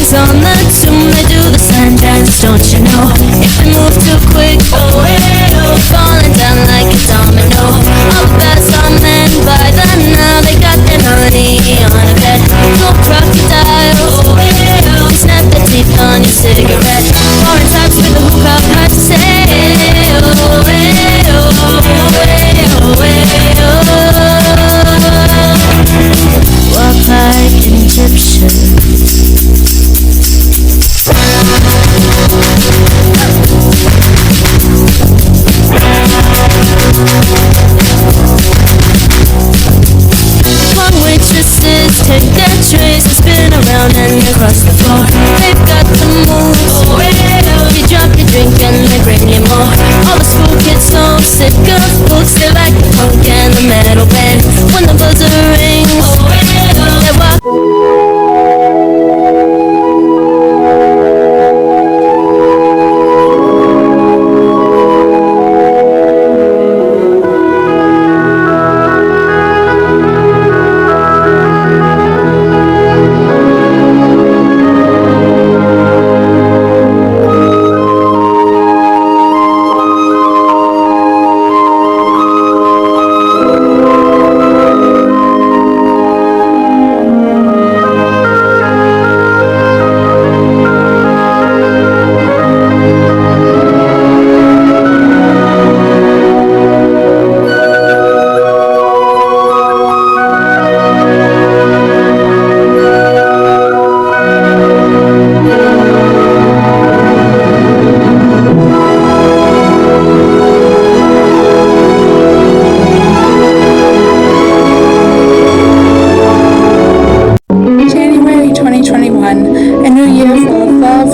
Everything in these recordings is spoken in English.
paintings on the tomb, they do the sign dance, don't you know? If we move too quick, oh, we're falling down like a domino. All the best are men by then now, they got their money on a bed. No crocodiles, oh, you snap the teeth on your cigarette. Foreign types with a hookah, hard to say. Oh, walk like an Egyptian. Long waitresses take their trays and spin around and across the floor. They've got the moves. You drop your drink and they bring you more. All the school kids so sick of books, they like the punk and the metal band. When the buzzer rings, they walk.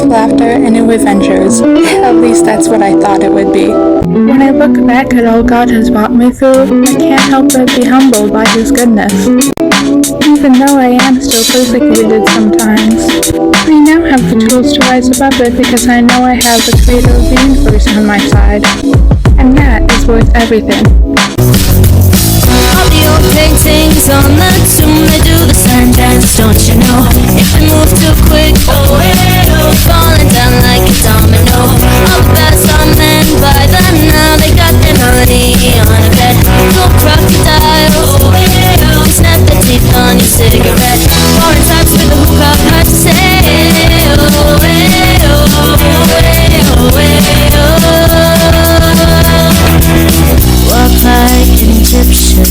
Laughter and new adventures. At least that's what I thought it would be. When I look back at all God has brought me through, I can't help but be humbled by His goodness. Even though I am still persecuted sometimes, I now have the tools to rise above it because I know I have the Creator of the universe on my side. And that is worth everything. All the old paintings on the tomb, they do the sign dance, don't you know? If we move too quick, oh, we're falling down like a domino. All the best are men by then now, they got their money on a bed. No crocodiles, oh, you snap the teeth on your cigarette. Foreign types with a hookah, hard to say. Oh, walk like an Egyptian.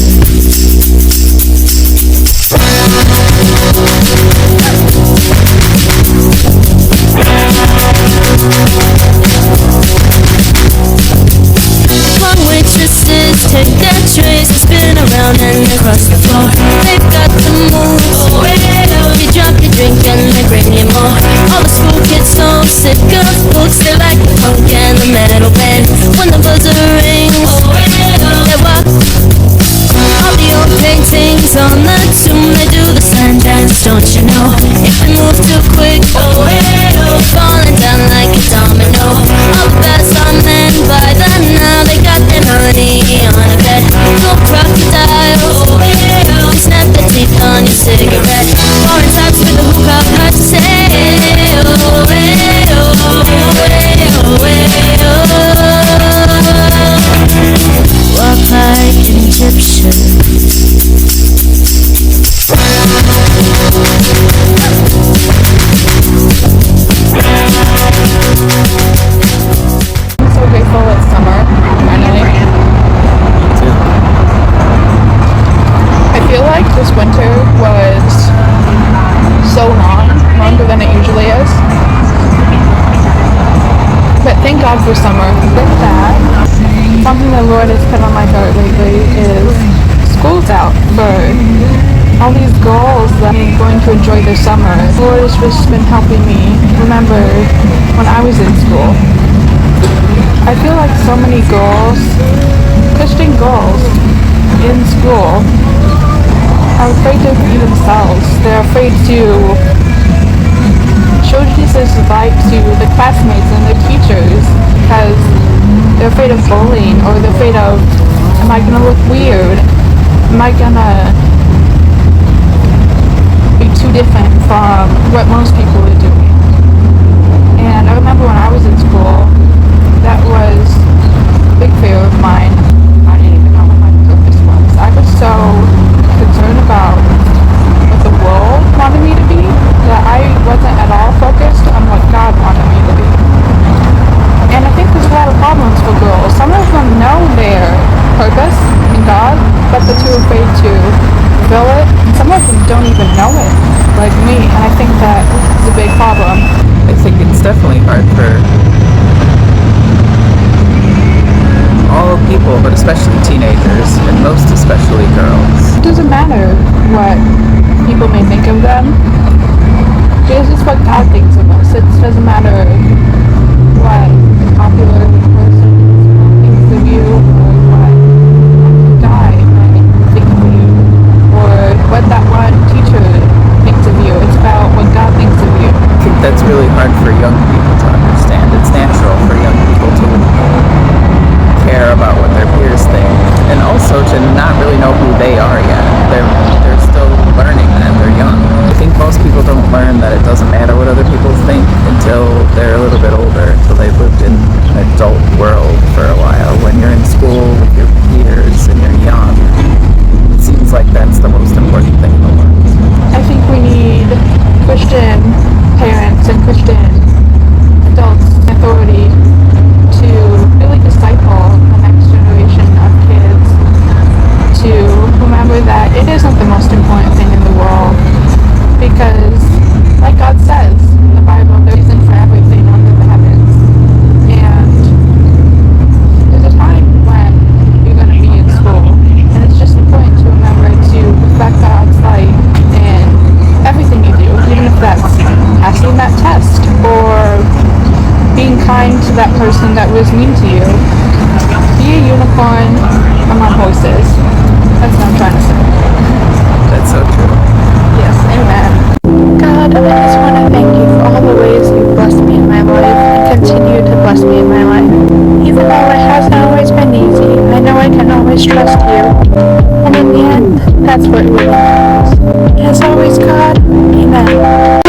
Long waitresses take their trays and spin around and across the floor. They've got the moves. You drop your drink and they bring you more. All the school kids so sick of books, they like the punk and the metal band. When the buzzer rings, they walk. All the old paintings on the tomb, they do the sign dance, don't you know? If we move too quick, oh, we're falling down like a domino. All the best are men by then now, they got their money on a bed. No crocodiles, oh, you snap the teeth on your cigarette. Foreign types with a hookah, hard to say. Oh, walk like an Egyptian. I'm so grateful it's summer, finally. I feel like this winter was so long, longer than it usually is. But thank God for summer. With that, something the Lord has put on my heart lately is school's out for all these girls that are going to enjoy their summer. The Lord has just been helping me remember when I was in school. I feel like so many girls, Christian girls in school, are afraid to be themselves. They're afraid to show Jesus' light to the classmates and their teachers because they're afraid of bullying, or they're afraid of, am I gonna look weird? Am I gonna be too different from what most people are doing? remember when I was in school, that was a big fear of mine. I didn't even know what my purpose was. I was so concerned about what the world wanted me to be that I wasn't at all focused on what God wanted me to be. And I think there's a lot of problems for girls. Some of them know their purpose in God, but they're too afraid to fulfill it. And some of them don't even know it, like me. And I think that is a big problem. I think it's definitely hard for all people, but especially teenagers, and most especially girls. It doesn't matter what people may think of them. This is what God thinks of us. It doesn't matter what a popular person thinks of you, or what a guy might think of you, or what that one teacher thinks of you. It's about what God thinks of you. I think that's really hard for young people to understand. It's natural for young people to care about what their peers think, and also to not really know who they are yet. They're still learning that. They're young. I think most people don't learn that it doesn't matter what other people think until they're a little bit older, until they've lived in an adult world for a while. When you're in school with your peers and you're young, it seems like that's the most important thing in the world. I think we need Christian parents and Christian adults in authority to really disciple the next generation of kids to remember that it isn't the most important thing in the world, because like God says in the Bible, there isn't for everything under the heavens, and there's a time when you're going to be in school, and it's just important to remember to reflect God's light in everything you do, even if that's passing that test or being kind to that person that was mean to you. Be a unicorn among horses. That's what I'm trying to say. That's so true. Yes, amen. God, I just want to thank you for all the ways you've blessed me in my life and continue to bless me in my life. Even though it hasn't always been easy, I know I can always trust you. And in the end, that's what really matters. As always, God, amen.